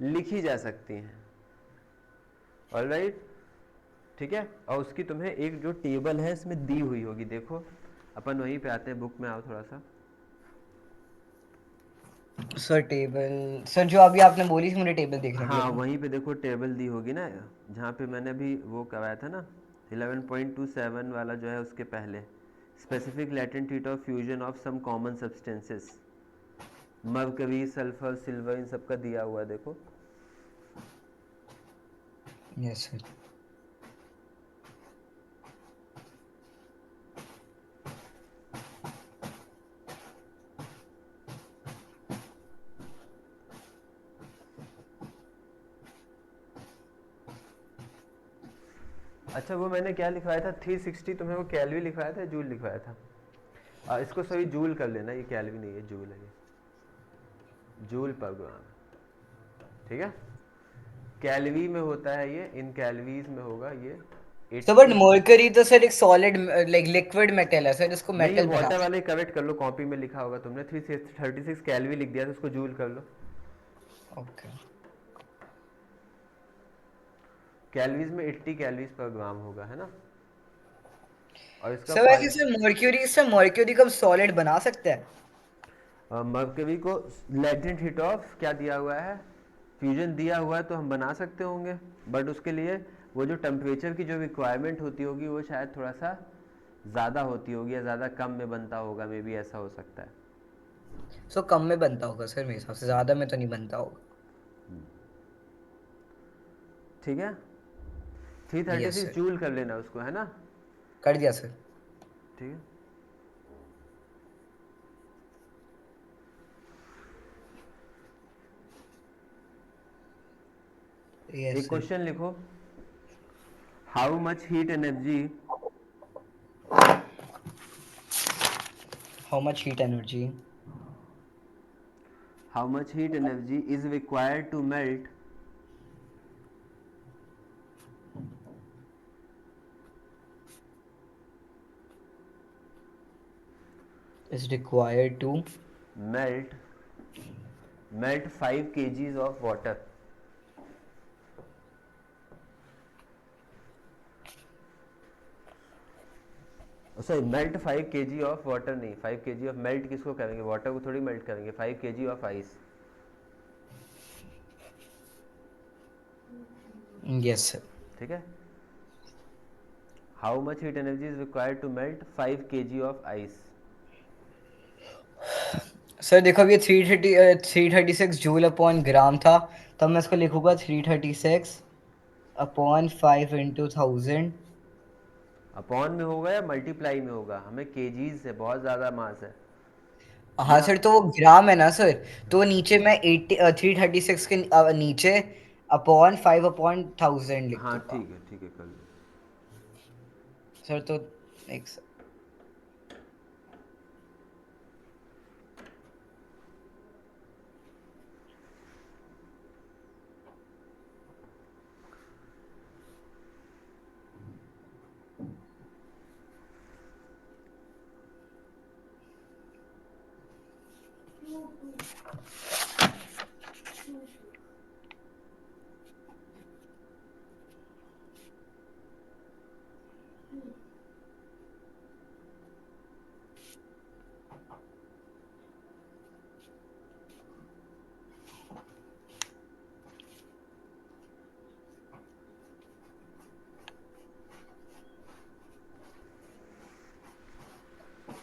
लिखी जा सकती हैं। ऑलराइट, ठीक है। और उसकी तुम्हें एक जो टेबल है इसमें दी हुई होगी, देखो अपन वहीं पे आते हैं, बुक में आओ थोड़ा सा। सर टेबल, सर जो अभी आपने बोली थी मुझे टेबल देखने के लिए हाँ ना। वहीं पे देखो टेबल दी होगी ना, जहाँ पे मैंने अभी वो करवाया था ना 11.27 वाला जो है उसके पहले, specific latent heat of fusion of some common substances, mercury sulphur silver इन सब का दिया हुआ है देखो। Yes sir. अच्छा वो मैंने क्या लिखवाया था 360, तुम्हें वो कैलवी लिखवाया था जूल लिखवाया था? इसको सभी जूल कर लेना, ये कैलवी नहीं है जूल है ये, जूल पर ग्राम, ठीक है। कैलवी में होता है ये, इन कैलवीज में होगा ये सर बट 80। मर्करी तो सर एक सॉलिड लाइक लिक्विड मेटल है सर, इसको नहीं ये मेटल बना वाटर वाले सकते करेक्ट कर लो, कॉपी में लिखा होगा तुमने 336 कैलवी लिख दिया तो उसको जूल कर लो। हैं। ओके कैलवीज में 80 कैलवीज पर ग्राम होगा, है ना। और इसका सर, वैसे सर मर्क्यूरी कब सॉलिड बना सकते हैं? मरकरी को लेटेंट हीट ऑफ क्या दिया हुआ है, फ्यूजन दिया हुआ है, तो हम बना सकते होंगे, बट उसके लिए वो जो टेम्परेचर की जो रिक्वायरमेंट होती होगी वो शायद थोड़ा सा ज़्यादा होती होगी, या ज़्यादा कम में बनता होगा, मे बी ऐसा हो सकता है। सो कम में बनता होगा सर, मेरे हिसाब से ज्यादा में तो नहीं बनता होगा। ठीक है, three thirty yes six sir, joule कर लेना उसको, है ना। कर दिया सर। ठीक है, यस एक सर। क्वेश्चन लिखो, how much heat energy, how much heat energy how much heat energy is required to melt is required to. Melt melt 5 kgs of water. Sorry melt 5 kg of water नहीं, 5 kg of melt किसको करेंगे, water को थोड़ी melt करेंगे, 5 kg of ice. Yes sir. ठीक है, how much heat energy is required to melt 5 kg of ice. Sir देखो, अब ये 336 जूल अपॉन ग्राम था, तब मैं इसको लिखूंगा 336 अपॉन 5 × 1000। अपॉन में होगा या मल्टीप्लाई में होगा, हमें केजीज से बहुत ज़्यादा मास है हाँ या। सर, तो वो ग्राम है ना सर, तो नीचे मैं 336 के नीचे अपॉन 5/1000 लिख हाँ दूंगा। ठीक है कर लो। सर तो एक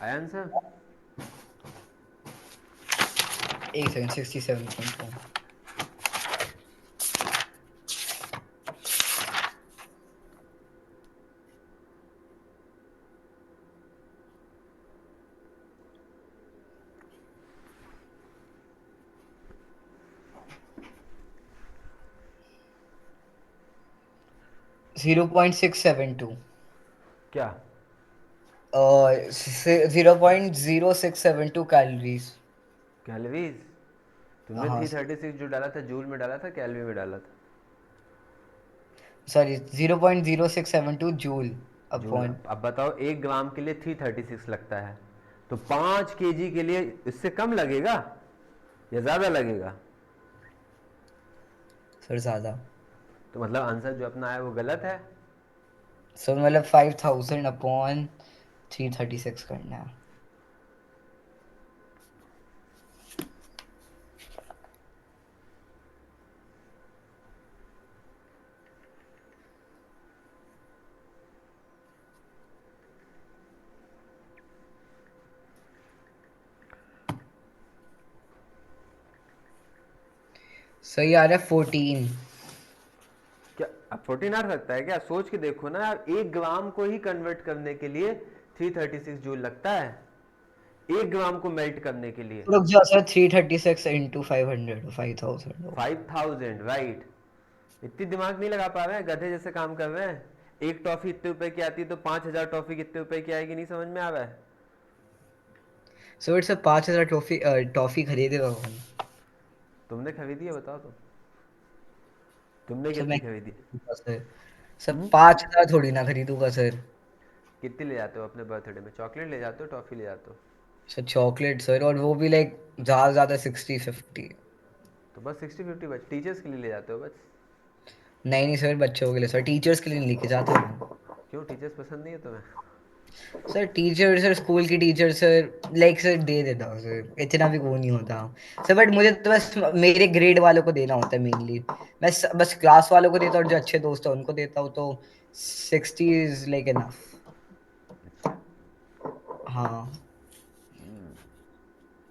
आया आंसर। एक सेकंड, 67.1। 0.672। क्या 0.0672 कैलोरीज। कैलोरीज, तुमने हाँ थ्री सर, थर्टी सिक्स जो डाला था जूल में डाला था कैलोरी में डाला था? Sorry, 0.0672 joule joule, upon. अब बताओ 1 ग्राम के लिए 336 लगता है, तो 5 kg के लिए इससे कम लगेगा या ज़्यादा लगेगा? सर ज्यादा। तो मतलब आंसर जो अपना है वो गलत है। सर मतलब 5000 अपॉन 336 करना है। सही आ रहा है 14। क्या अब 14 आ सकता है क्या? सोच के देखो ना यार, 1 ग्राम को ही कन्वर्ट करने के लिए 336 जूल लगता है, 1 ग्राम को मेल्ट करने के लिए। रुक जाओ सर, 336 इंटू 500, 5000 होगा। 5000, राइट। इतनी दिमाग नहीं लगा पा रहे हैं, गधे जैसे काम कर रहे हैं। एक टॉफी इतने रुपए की आती है तो 5,000 टॉफी कितने रुपए की आएगी, नहीं समझ में आ रहा है। सर सर 5000 टॉफी टॉफी खरीदेगा कौन? तुमने खरीदी है बताओ तो, तुमने सर मैं कितनी खरीदी? खरीदूंगा सर। सर हम्म? 5000 थोड़ी ना खरीदूंगा सर। कितनी ले जाते हो अपने बर्थडे में? चॉकलेट ले जाते हो, टॉफी ले जाते हो? सर चॉकलेट सर, और वो भी लाइक ज्यादा से ज्यादा 60-50। तो बस 60-50 बच टीचर्स के लिए ले जाते हो बस? नहीं नहीं सर, बच्चों के लिए सर, टीचर्स के लिए नहीं लेके जाता हूँ। क्यों, टीचर्स पसंद नहीं है तुम्हें? सर टीचर सर, स्कूल की टीचर सर, लाइक सर दे देता हूँ सर, इतना भी वो नहीं होता सर। बट मुझे तो बस मेरे ग्रेड वालों को देना होता है मेनली। मैं बस क्लास वालों को देता हूँ और जो अच्छे दोस्त हैं उनको देता हूँ, तो 60 इज लाइक इनफ। अच्छा, हाँ।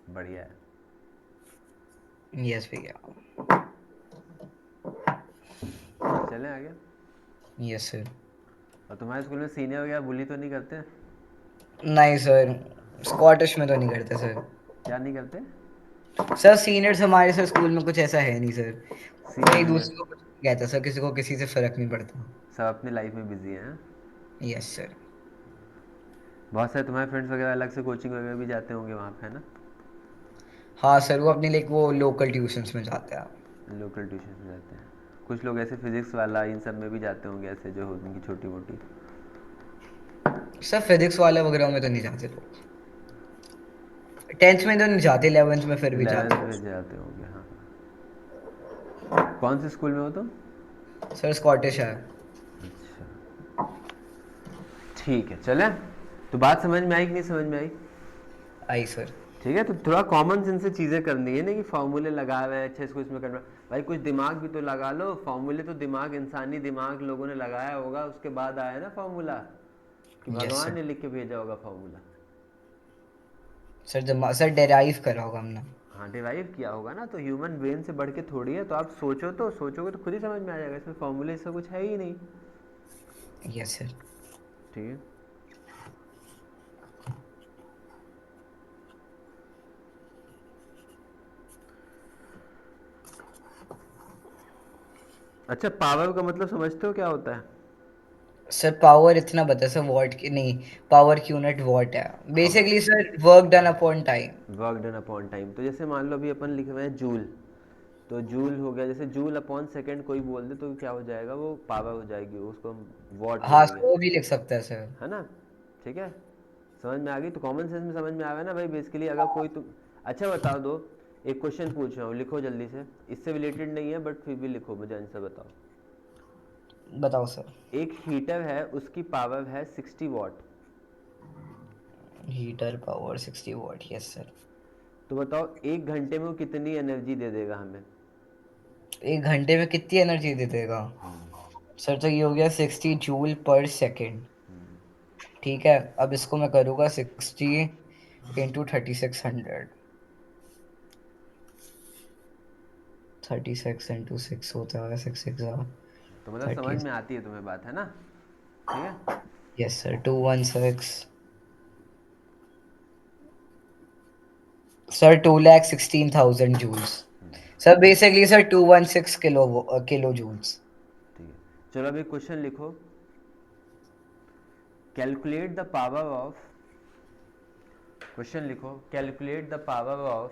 बढ़िया है। यस भैया। चलें आगे। Yes sir. और तुम्हारे स्कूल में सीनियर वगैरह बुली तो नहीं करते? नहीं सर, स्कॉटिश में तो नहीं करते सर। क्या नहीं करते? सर सीनियर्स हमारे सर स्कूल में कुछ ऐसा है नहीं सर। कोई एक सीनियर दूसरे को कुछ नहीं कहता सर, किसी को किसी से फर्क नहीं पड़ता। सब अपनी लाइफ में बिजी हैं। Yes sir. बहुत सारे तुम्हारे फ्रेंड्स वगैरह अलग से कोचिंग वगैरह भी जाते होंगे वहाँ पे, है ना? हाँ सर, वो अपने लाइक वो लोकल ट्यूशंस में जाते हैं। लोकल ट्यूशन में जाते हैं। कुछ लोग ऐसे फिजिक्स वाला इन सब में भी जाते होंगे, ऐसे जो होती उनकी छोटी मोटी। सर फिजिक्स वाले वगैरह में तो नहीं जाते लोग। 10th में तो नहीं जाते, 11th में फिर भी जाते 11th हैं। में जाते होंगे, हाँ। कौन से स्कूल में हो तुम? सर स्कॉटिश है। अच्छा, ठीक है, चलें। तो बात समझ में आई कि नहीं समझ में आई? आई सर। ठीक है, तो थोड़ा कॉमन सेंस से चीज़ें करनी है ना, कि फॉर्मूले लगा रहे हैं, अच्छा इसको इसमें करना। भाई कुछ दिमाग भी तो लगा लो, फॉर्मूले तो दिमाग, इंसानी दिमाग लोगों ने लगाया होगा, उसके बाद आया ना फॉर्मूला, कि यस भगवान सर। ने लिख के भेजा होगा फॉर्मूला। सर सर डेराइव करा होगा हमने। हाँ, डिराइव किया होगा ना, तो ह्यूमन ब्रेन से बढ़ के थोड़ी है, तो आप सोचो, तो सोचोगे तो खुद ही समझ में आ जाएगा, इसमें फॉर्मूले इसका कुछ है ही नहीं। Yes sir. ठीक है। अच्छा, पावर का मतलब समझते हो क्या होता है? सर पावर इतना बता सर, वॉट की नहीं, पावर की यूनिट वॉट है। अब basically sir work done upon time. Work done upon time, तो जैसे मान लो अभी अपन लिखे हुए हैं जूल, तो जूल हो गया, जैसे जूल अपॉन सेकंड कोई बोल दे तो क्या हो जाएगा, वो पावर हो जाएगी, उसको हम वॉट हाँ बोलेंगे, सर, वो भी लिख सकता है सर। है ना? ठीक है, समझ में आ गई? तो कॉमन सेंस में समझ में आ रहा है ना भाई, बेसिकली अगर कोई तुम, अच्छा बताओ दो, एक क्वेश्चन पूछ रहा हूँ, लिखो जल्दी से, इससे रिलेटेड नहीं है बट फिर भी लिखो, मुझे आंसर बताओ। बताओ सर। एक हीटर है, उसकी पावर है 60 what, heater power 60 what, yes sir. तो बताओ 1 घंटे में वो कितनी एनर्जी दे देगा हमें? 1 घंटे में कितनी एनर्जी दे देगा? सर तो ये हो गया 60 जूल पर सेकेंड। ठीक है, अब इसको मैं करूँगा 60 इंटू 3600। 36 इंटू 6 होता है, 6 6 तो मतलब समझ 30। में आती है तुम्हें बात, है ना? ठीक है। Yes sir, 216। Sir 2,16,000 joules. Sir basically sir 216 kilo ठीक है, चलो अभी क्वेश्चन लिखो। Calculate the power of, question लिखो, calculate the power of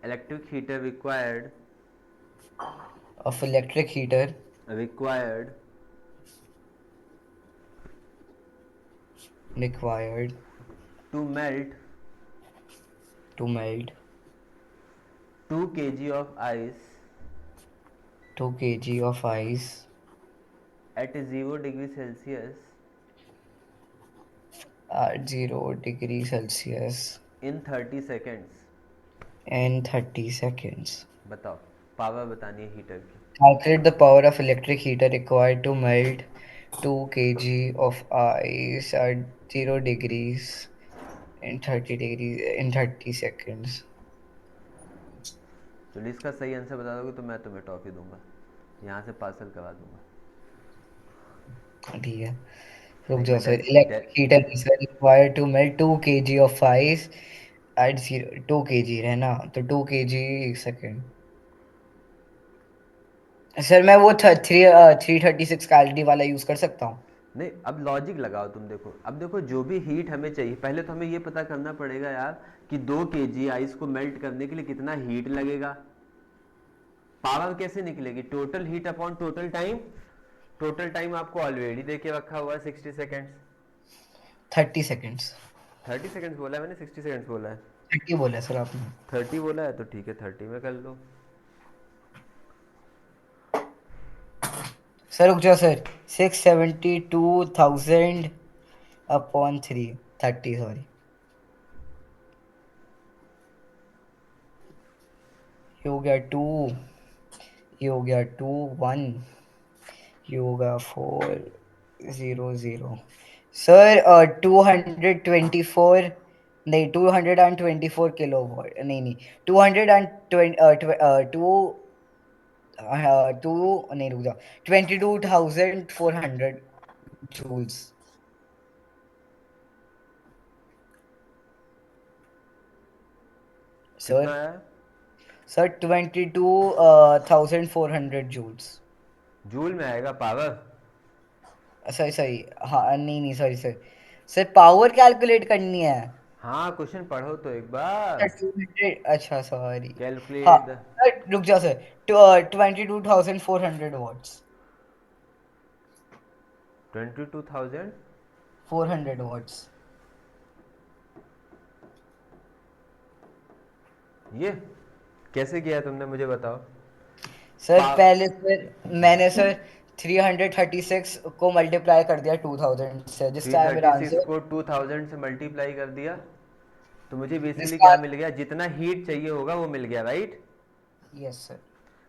electric heater of electric heater required required to melt to melt 2 kg of ice 2 kg of ice at 0 degree Celsius at 0 degree Celsius in 30 seconds। in 30 seconds. बताओ, power बतानी है heater की। Calculate the power of electric heater required to melt 2 kg of ice at 0 degrees in 30 seconds. चलो इसका सही answer बता दोगे तो मैं तुम्हें टॉफी दूंगा, यहाँ से पार्सल करवा दूंगा। ठीक है, रुक नहीं जाओ मैं sir. The electric heater sir required to melt 2 kg of ice at 2 kg है ना, तो 2 kg, एक सेकेंड सर, मैं वो 336 कैलोरी वाला यूज कर सकता हूँ? नहीं, अब लॉजिक लगाओ तुम। देखो अब देखो, जो भी हीट हमें चाहिए, पहले तो हमें ये पता करना पड़ेगा यार कि 2 kg आइस को मेल्ट करने के लिए कितना हीट लगेगा। पावर कैसे निकलेगी? Total heat upon total time. Total time आपको ऑलरेडी दे के रखा हुआ है 60 सेकेंड्स। 30 सेकेंड्स। 30 सेकेंड्स बोला है मैंने, 60 सेकेंड्स बोला है? 30 बोला सर आपने। 30 बोला है तो ठीक है, 30 में कर लो। सर रुक जाओ सर, 672,000 अपॉन 30, सॉरी, ये हो गया 2, ये हो गया 2 1, ये हो गया 400। सर 224, नहीं 224 किलो वॉट, नहीं नहीं, 220, टू, नहीं रुक जाओ, 22,400 जूल्स। कितना सर आया? Sir 22,400 joules. जूल में आएगा पावर? सॉरी सॉरी, हाँ नहीं नहीं, sorry sir, sir power calculate करनी है। हाँ, क्वेश्चन पढ़ो तो एक बार। सर 200, अच्छा सॉरी। हाँ कैलकुलेट द सर रुक जाओ सर, 22,400 वॉट्स। 22,000। 400 वॉट्स। ये कैसे किया तुमने, मुझे बताओ। सर पा पहले सर मैंने सर 336 को मल्टीप्लाई कर दिया 2000 से, थ्री जिसका है थर्टी मेरा सिक्स आंसर। को 2000 से मल्टीप्लाई कर दिया तो मुझे बेसिकली जिसका, क्या मिल गया? जितना हीट चाहिए होगा वो मिल गया, राइट? Yes sir.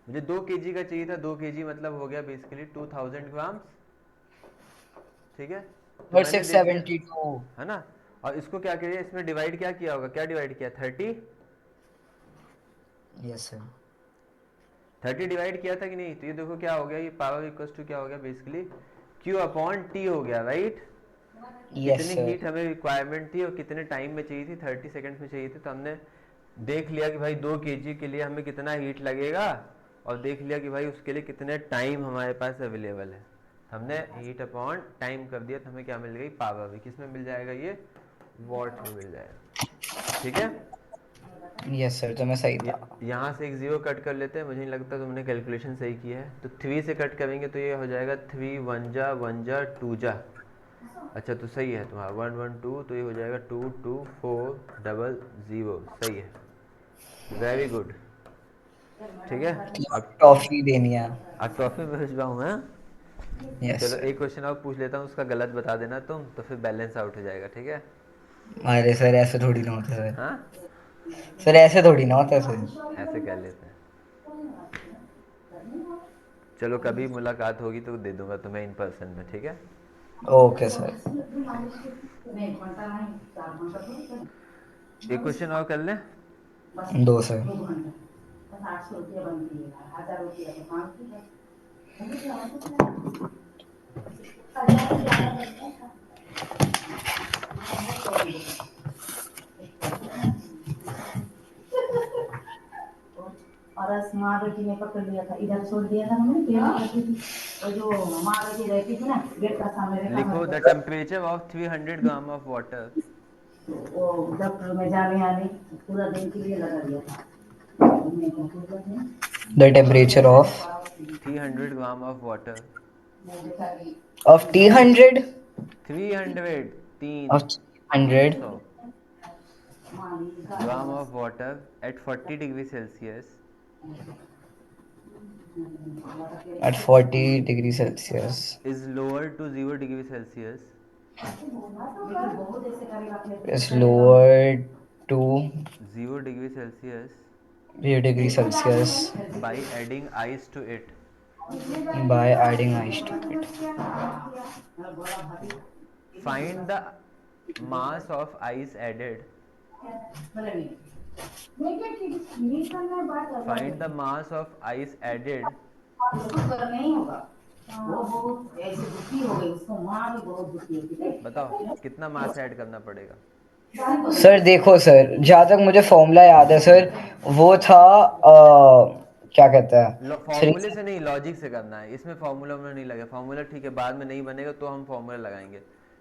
मुझे 2 kg का चाहिए था, 2 kg मतलब हो गया बेसिकली 2000 ग्राम्स। ठीक है, तो और मैंने सिक्स देख लिया, सेवेंटी टू है ना? और इसको क्या किया, इसमें डिवाइड क्या किया होगा? क्या डिवाइड किया? 30। Yes sir. 30 डिवाइड किया था कि नहीं? तो ये देखो क्या हो गया, ये पावर इक्वल टू क्या हो गया बेसिकली, क्यू अपॉन टी हो गया, राइट? यस कितनी सर। हीट हमें रिक्वायरमेंट थी और कितने टाइम में चाहिए थी? 30 सेकेंड्स में चाहिए थी, तो हमने देख लिया कि भाई 2 kg के लिए हमें कितना हीट लगेगा, और देख लिया कि भाई उसके लिए कितने टाइम हमारे पास अवेलेबल है। हमने हीट अपॉन टाइम कर दिया तो हमें क्या मिल गई? पावर भी। किस में मिल जाएगा ये? वॉट में मिल जाएगा। ठीक है। यस सर, तो मैं सही था। यहाँ से एक जीरो कट कर लेते हैं, मुझे नहीं लगता तुमने कैलकुलेशन सही किया है, तो 3 से कट करेंगे तो ये हो जाएगा 3 1 जा 2 जा। अच्छा तो सही है तुम्हारा 1 1 2, तो ये हो जाएगा 2 2 4 0 0, सही है। Very good. ठीक है। अब टॉफी देनी है। अब ट्रॉफी में भिजवाऊँ है? यस चलो सर। एक क्वेश्चन और पूछ लेता हूँ, उसका गलत बता देना तुम, तो फिर बैलेंस आउट हो जाएगा, ठीक है? अरे सर ऐसे थोड़ी ना होता सर। हाँ, सर ऐसे थोड़ी ना होता सर। ऐसे कर लेते हैं। चलो कभी मुलाकात होगी तो दे दूंगा तुम्हें इन पर्सन में, ठीक है? Okay sir. एक क्वेश्चन और कर लें। दो सर। और महादेव ने पकड़ लिया था, इधर छोड़ दिया था हमने, और जो महादेव रहती थी ना गेट का सामने देखा लिखो द मेरे को, temperature of 300 gram of water. वो डॉक्टर में जाने आने पूरा दिन के लिए लगा दिया था। The temperature of 300 gram of water. 300, 300, तीन, of 100 300 gram of water at 40 degree Celsius at 40 degrees Celsius is lower to 0 degree Celsius is lowered to 0 degree Celsius 0 degrees Celsius by adding ice to it. by adding ice to it. Find the mass of ice added find the mass of ice added. नहीं होगा। वो बहुत ऐसे दुखी हो गई, उसको माँ भी बहुत दुखी है। बताओ कितना मास ऐड करना पड़ेगा। सर देखो सर, जहाँ तक मुझे फॉर्मूला याद है सर, वो था क्या कहते हैं, थ्री। फॉर्मूले से नहीं, लॉजिक से करना है, इसमें फॉर्मूला में नहीं लगे। फॉर्मूला ठीक है, बाद में नहीं बनेगा तो हम फॉर्मूला लगाएंगे,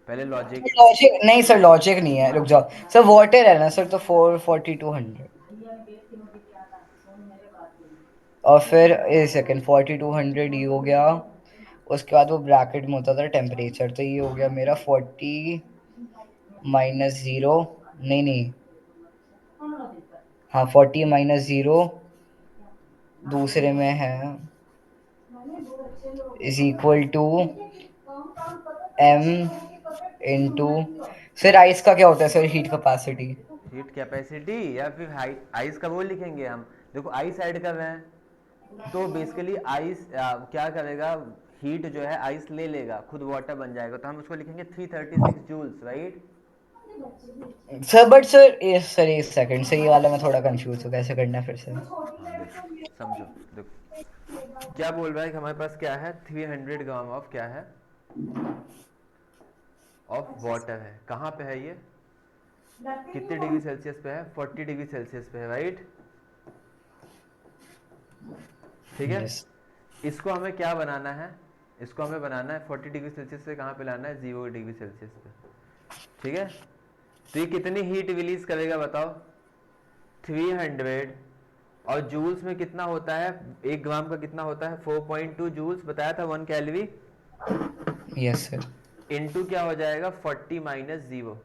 पहले लॉजिक। लॉजिक नहीं सर, लॉजिक नहीं है, रुक जाओ सर। वाटर है ना सर, तो 44200। और फिर एक सेकेंड, 4200 ये हो गया। उसके बाद वो ब्रैकेट में होता था टेम्परेचर, तो ये हो गया मेरा 40 - 0। नहीं नहीं, हाँ 40 - 0 दूसरे में है is equal to m into. Sir ice का क्या होता है sir, heat capacity? Heat capacity या फिर आइस का वो लिखेंगे हम। देखो आइस ऐड कर रहे हैं तो बेसिकली आइस क्या करेगा, हीट जो है आइस ले लेगा, खुद वाटर बन जाएगा, तो हम उसको लिखेंगे 336 joules, right. Sir but sir ये सर, एक सेकंड से, ये वाला मैं थोड़ा कंफ्यूज हूँ, कैसे करना है फिर से? हाँ देखो, समझो, देखो क्या बोल रहा है कि हमारे पास क्या है, 300 ग्राम ऑफ क्या है, ऑफ वाटर है। कहाँ पे है ये, कितने डिग्री सेल्सियस पे है, 40 डिग्री सेल्सियस पे है, राइट। ठीक है, यस। इसको हमें क्या बनाना है, इसको हमें बनाना है 40 डिग्री सेल्सियस से कहाँ पे लाना है, 0 डिग्री सेल्सियस पे। ठीक है, तो ये कितनी हीट रिलीज करेगा बताओ, 300। और जूल्स में कितना होता है, 1 ग्राम का कितना होता है, 4.2 जूल्स बताया था, 1 कैलोरी। Yes sir. इनटू क्या हो जाएगा, 40 - 0।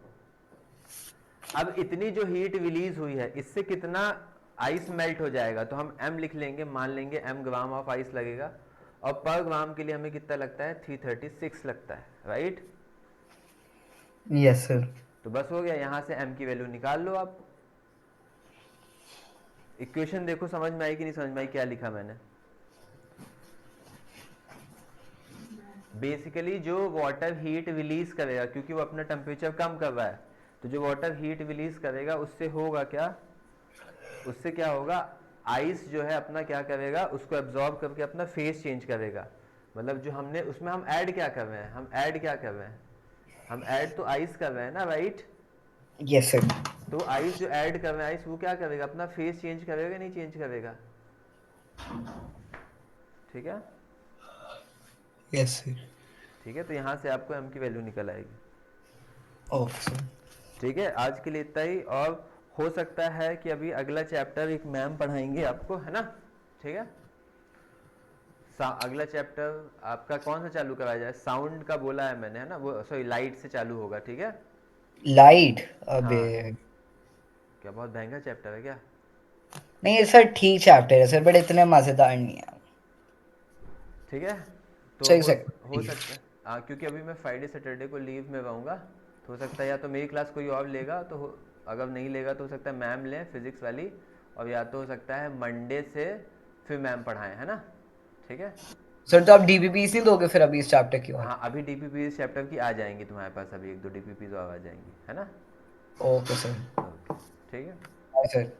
अब इतनी जो हीट रिलीज हुई है इससे कितना आइस मेल्ट हो जाएगा, तो हम m लिख लेंगे, मान लेंगे m ग्राम ऑफ आइस लगेगा। और पर ग्राम के लिए हमें कितना लगता है, 336 लगता है, राइट। Yes sir. तो बस हो गया, यहां से m की वैल्यू निकाल लो आप। इक्वेशन देखो समझ में आई कि नहीं समझ में आई, क्या लिखा मैंने। बेसिकली जो वाटर हीट रिलीज करेगा, क्योंकि वो अपना टेम्परेचर कम कर रहा है, तो जो वाटर हीट रिलीज करेगा उससे होगा क्या, उससे क्या होगा, आइस जो है अपना क्या करेगा, उसको एब्जॉर्ब करके अपना फेस चेंज करेगा। मतलब जो हमने उसमें हम ऐड क्या कर रहे हैं, हम ऐड क्या कर रहे हैं, हम ऐड तो आइस कर रहे हैं ना, राइट। Yes sir. तो आइस जो ऐड कर रहे हैं, आइस वो क्या करेगा, अपना फेस चेंज करेगा, नहीं चेंज करेगा। ठीक है, यस सर। ठीक है, तो यहाँ से आपको m की वैल्यू निकल आएगी। Okay sir. ठीक है, आज के लिए इतना ही। और हो सकता है कि अभी अगला चैप्टर एक मैम पढ़ाएंगे आपको, है ना। ठीक है, अगला चैप्टर आपका कौन सा चालू कराया जाए, साउंड का बोला है मैंने, है ना, वो सॉरी लाइट से चालू होगा, ठीक है। लाइट? अबे हाँ, क्या बहुत महंगा चैप्टर है क्या। नहीं सर, ठीक चैप्टर है सर, बट इतने मजेदार नहीं है। ठीक है, तो सर एक हो सेकंड। सकता है क्योंकि अभी मैं फ्राइडे सैटरडे को लीव में रहूँगा, तो हो सकता है या तो मेरी क्लास कोई और लेगा, तो अगर नहीं लेगा तो हो सकता है मैम लें फिजिक्स वाली, और या तो हो सकता है मंडे से फिर मैम पढ़ाएं, है ना। ठीक है, सर तो आप डीबीपीस नहीं दोगे फिर अभी इस चैप्टर की और? हाँ अभी डीपीपी चैप्टर की आ जाएंगी तुम्हारे पास, अभी 1 2 डीपीपी तो आ जाएंगी, है ना। Okay sir. ओके, ठीक है। Bye sir.